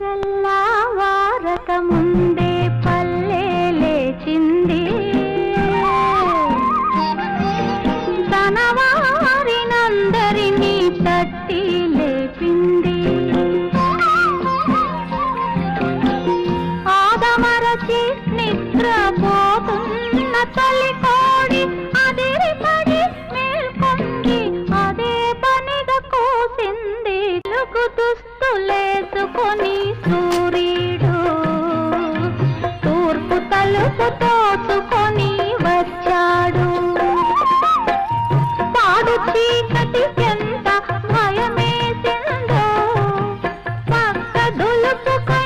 తెల్లవారక ముందే పల్లె లేచింది, తన వారినందరినీ తట్టి లేపింది. ఆదమరచి నిద్రపోతున్న తల్లి కోడి అదిరిపడి మేల్కొంది, అదే పనిగా కూసింది. తెలుగు దుస్తులేసుకొని సూర్యుడు తూర్పు తలుపు తోచుకొని వచ్చాడు. పాడు చీకటి ఎంత భయమేసిందో, పక్క దులుపుకొని